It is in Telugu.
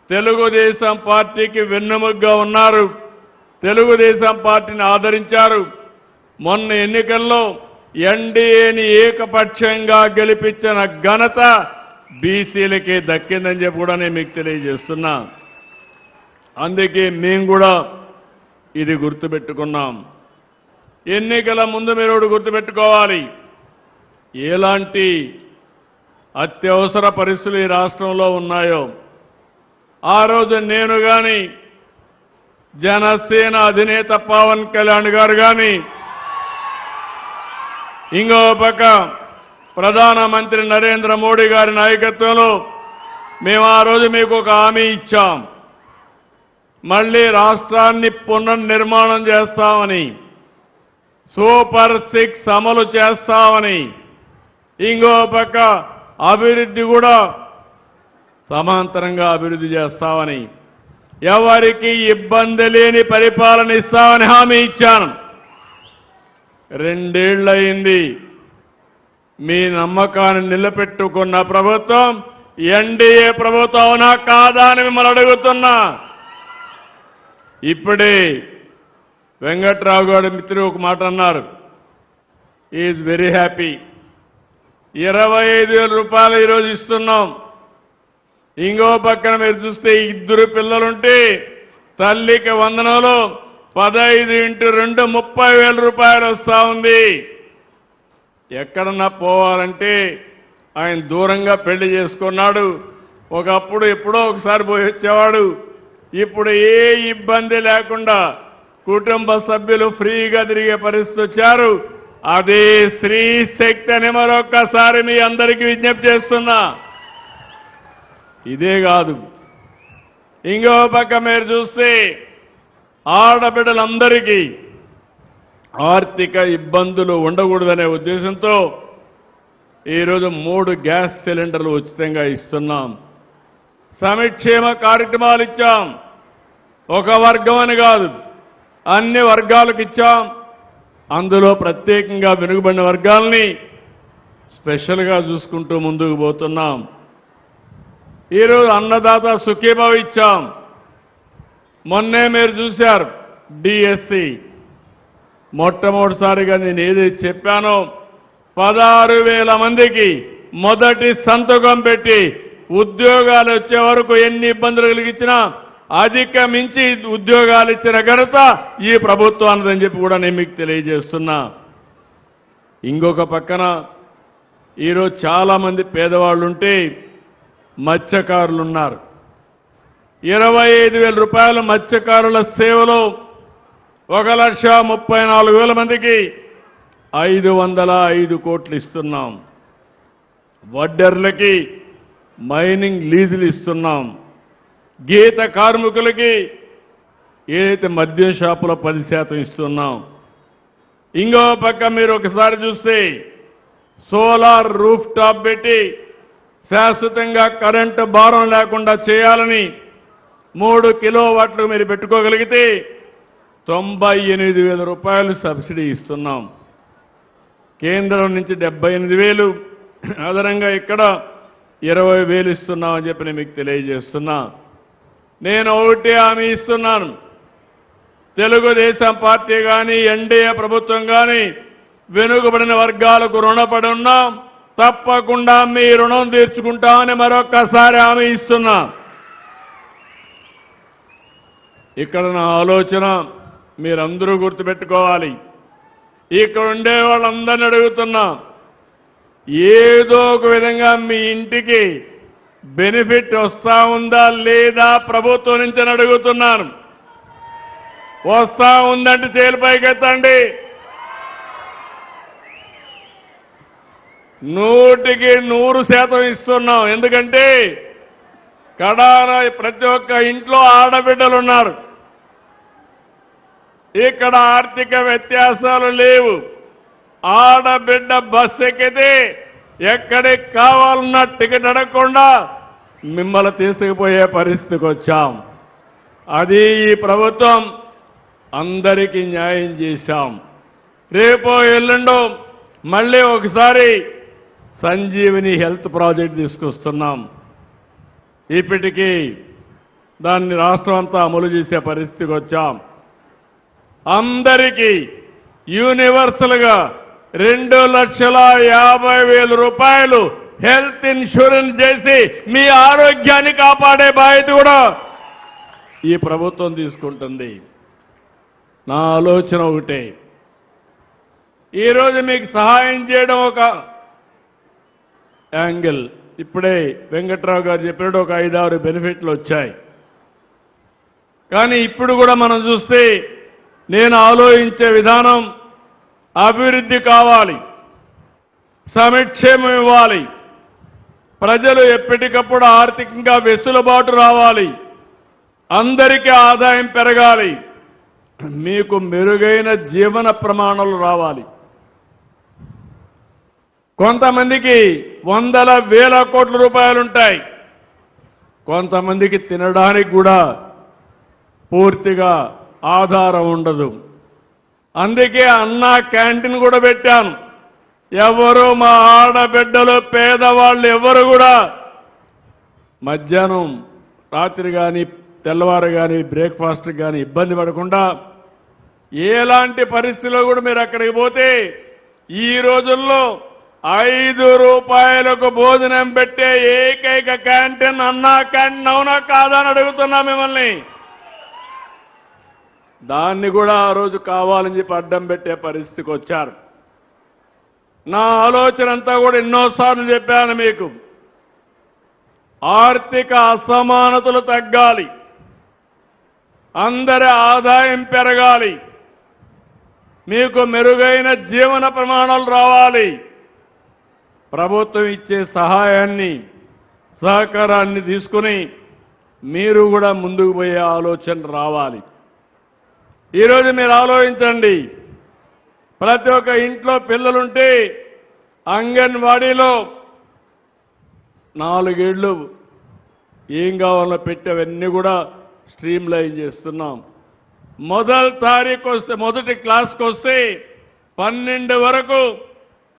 తెలుగుదేశం పార్టీకి వెన్నెముకగా ఉన్నారు. తెలుగుదేశం పార్టీని ఆదరించారు. మొన్న ఎన్నికల్లో ఎన్డీఏని ఏకపక్షంగా గెలిపించిన ఘనత బీసీలకే దక్కిందని చెప్పి కూడా నేను మీకు తెలియజేస్తున్నా. అందుకే మేము కూడా ఇది గుర్తుపెట్టుకున్నాం. ఎన్నికల ముందు మీరు ఒకటి గుర్తుపెట్టుకోవాలి, ఎలాంటి అత్యవసర పరిస్థితులు ఈ రాష్ట్రంలో ఉన్నాయో ఆ రోజు నేను కానీ జనసేన అధినేత పవన్ కళ్యాణ్ గారు కానీ ఇంకో పక్క ప్రధానమంత్రి నరేంద్ర మోడీ గారి నాయకత్వంలో మేము ఆ రోజు మీకు ఒక హామీ ఇచ్చాం. మళ్ళీ రాష్ట్రాన్ని పునర్నిర్మాణం చేస్తామని, సూపర్ 6 అమలు చేస్తామని, ఇంకో పక్క అభివృద్ధి కూడా సమాంతరంగా అభివృద్ధి చేస్తామని, ఎవరికి ఇబ్బంది లేని పరిపాలన ఇస్తామని హామీ ఇచ్చాను. 2 ఏళ్లయింది. మీ నమ్మకాన్ని నిలబెట్టుకున్న ప్రభుత్వం ఎన్డీఏ ప్రభుత్వం అవునా కాదా అని మిమ్మల్ని అడుగుతున్నా. ఇప్పుడే వెంకట్రావు గారి మిత్రుడు ఒక మాట అన్నారు, ఈజ్ వెరీ హ్యాపీ. 25,000 రూపాయలు ఈరోజు ఇస్తున్నాం. ఇంకో పక్కన మీరు చూస్తే 2 పిల్లలుంటే తల్లికి వందనంలో 15 × 2 30,000 రూపాయలు వస్తూ ఉంది. ఎక్కడన్నా పోవాలంటే ఆయన దూరంగా పెళ్లి చేసుకున్నాడు. ఒకప్పుడు ఎప్పుడో ఒకసారి పోయి వచ్చేవాడు. ఇప్పుడు ఏ ఇబ్బంది లేకుండా కుటుంబ సభ్యులు ఫ్రీగా తిరిగే పరిస్థితి వచ్చారు. అదే స్త్రీ శక్తి అని మరొక్కసారి మీ అందరికీ విజ్ఞప్తి చేస్తున్నా. ఇదే కాదు, ఇంకో పక్క మీరు చూస్తే ఆడబిడ్డలందరికీ ఆర్థిక ఇబ్బందులు ఉండకూడదనే ఉద్దేశంతో ఈరోజు 3 గ్యాస్ సిలిండర్లు ఉచితంగా ఇస్తున్నాం. సంక్షేమ కార్యక్రమాలు ఇచ్చాం. ఒక వర్గం అని కాదు, అన్ని వర్గాలకు ఇచ్చాం. అందులో ప్రత్యేకంగా వెనుకబడిన వర్గాల్ని స్పెషల్గా చూసుకుంటూ ముందుకు పోతున్నాం. ఈరోజు అన్నదాత సుఖీభవ ఇచ్చాం. మొన్నే మీరు చూశారు డిఎస్సి. మొట్టమొదటిసారిగా నేను ఏదైతే చెప్పానో 16,000 మందికి మొదటి సంతకం పెట్టి ఉద్యోగాలు వచ్చే వరకు ఎన్ని ఇబ్బందులు కలిగించినా అధిగమించి ఉద్యోగాలు ఇచ్చిన ఘనత ఈ ప్రభుత్వానిదని చెప్పి కూడా నేను మీకు తెలియజేస్తున్నా. ఇంకొక పక్కన ఈరోజు చాలామంది పేదవాళ్ళు ఉంటే మత్స్యకారులు ఉన్నారు. 25,000 రూపాయల మత్స్యకారుల సేవలో 1,34,000 మందికి 505 కోట్లు ఇస్తున్నాం. వడ్డర్లకి మైనింగ్ లీజులు ఇస్తున్నాం. గీత కార్మికులకి ఏదైతే మద్యం షాపులో 10% ఇస్తున్నాం. ఇంకో పక్క మీరు ఒకసారి చూస్తే సోలార్ రూఫ్ టాప్ పెట్టి శాశ్వతంగా కరెంటు భారం లేకుండా చేయాలని 3 కిలోవాట్లు మీరు పెట్టుకోగలిగితే 98,000 రూపాయలు సబ్సిడీ ఇస్తున్నాం. కేంద్రం నుంచి 78,000, అదనంగా ఇక్కడ 20,000 ఇస్తున్నామని చెప్పి నేను మీకు తెలియజేస్తున్నా. నేను ఒకటి హామీ ఇస్తున్నాను, తెలుగుదేశం పార్టీ కానీ ఎన్డీఏ ప్రభుత్వం కానీ వెనుకబడిన వర్గాలకు రుణపడి ఉన్నాం. తప్పకుండా మీ రుణం తీర్చుకుంటామని మరొక్కసారి హామీ ఇస్తున్నా. ఇక్కడ నా ఆలోచన మీరందరూ గుర్తుపెట్టుకోవాలి. ఇక్కడ ఉండే వాళ్ళందరినీ అడుగుతున్నా, ఏదో ఒక విధంగా మీ ఇంటికి బెనిఫిట్ వస్తా ఉందా లేదా ప్రభుత్వం నుంచి అని అడుగుతున్నాను. వస్తా ఉందంటే చేలిపైకెత్తండి. 100% ఇస్తున్నాం. ఎందుకంటే కడాన ప్రతి ఒక్క ఇంట్లో ఆడబిడ్డలు ఉన్నారు. ఇక్కడ ఆర్థిక వ్యత్యాసాలు లేవు. ఆడబిడ్డ బస్సు ఎక్కితే ఎక్కడికి కావాలన్నా టికెట్ అడగకుండా మిమ్మల్ని తీసుకుపోయే పరిస్థితికి వచ్చాం. అది ఈ ప్రభుత్వం అందరికీ న్యాయం చేశాం. రేపో ఎల్లుండో మళ్ళీ ఒకసారి సంజీవిని హెల్త్ ప్రాజెక్ట్ తీసుకొస్తున్నాం. ఇప్పటికీ దాన్ని రాష్ట్రం అంతా అమలు చేసే పరిస్థితికి వచ్చాం. అందరికీ యూనివర్సల్గా 2,50,000 రూపాయలు హెల్త్ ఇన్సూరెన్స్ చేసి మీ ఆరోగ్యాన్ని కాపాడే బాధ్యత కూడా ఈ ప్రభుత్వం తీసుకుంటుంది. నా ఆలోచన ఒకటే, ఈరోజు మీకు సహాయం చేయడం ఒక యాంగిల్. ఇప్పుడే వెంకట్రావు గారు చెప్పినట్టు ఒక 5-6 బెనిఫిట్లు వచ్చాయి. కానీ ఇప్పుడు కూడా మనం చూస్తే నేను ఆలోచించే విధానం అభివృద్ధి కావాలి, సంక్షేమం ఇవ్వాలి, ప్రజలు ఎప్పటికప్పుడు ఆర్థికంగా వెసులుబాటు రావాలి, అందరికీ ఆదాయం పెరగాలి, మీకు మెరుగైన జీవన ప్రమాణాలు రావాలి. కొంతమందికి వందల వేల కోట్ల రూపాయలుంటాయి, కొంతమందికి తినడానికి కూడా పూర్తిగా ఆధారం ఉండదు. అందుకే అన్నా క్యాంటీన్ కూడా పెట్టాను. ఎవరు మా ఆడబిడ్డలు పేదవాళ్ళు ఎవరు కూడా మధ్యాహ్నం రాత్రి కానీ తెల్లవారు కానీ బ్రేక్ఫాస్ట్ కానీ ఇబ్బంది పడకుండా ఎలాంటి పరిస్థితుల్లో కూడా మీరు అక్కడికి పోతే ఈ రోజుల్లో 5 రూపాయలకు భోజనం పెట్టే ఏకైక క్యాంటీన్ అన్నా క్యాంటీన్ అవునా కాదా అని అడుగుతున్నా మిమ్మల్ని. దాన్ని కూడా ఆ రోజు కావాలని చెప్పి అడ్డం పెట్టే పరిస్థితికి వచ్చారు. నా ఆలోచన అంతా కూడా ఎన్నోసార్లు చెప్పాను మీకు, ఆర్థిక అసమానతలు తగ్గాలి, అందరి ఆదాయం పెరగాలి, మీకు మెరుగైన జీవన ప్రమాణాలు రావాలి. ప్రభుత్వం ఇచ్చే సహాయాన్ని సహకారాన్ని తీసుకుని మీరు కూడా ముందుకు పోయే ఆలోచన రావాలి. ఈరోజు మీరు ఆలోచించండి, ప్రతి ఒక్క ఇంట్లో పిల్లలుంటే అంగన్వాడీలో 4 ఏళ్ళు ఏం కావాలో పెట్టేవన్నీ కూడా స్ట్రీమ్ లైన్ చేస్తున్నాం. మొదటి క్లాస్కి వస్తే 12 వరకు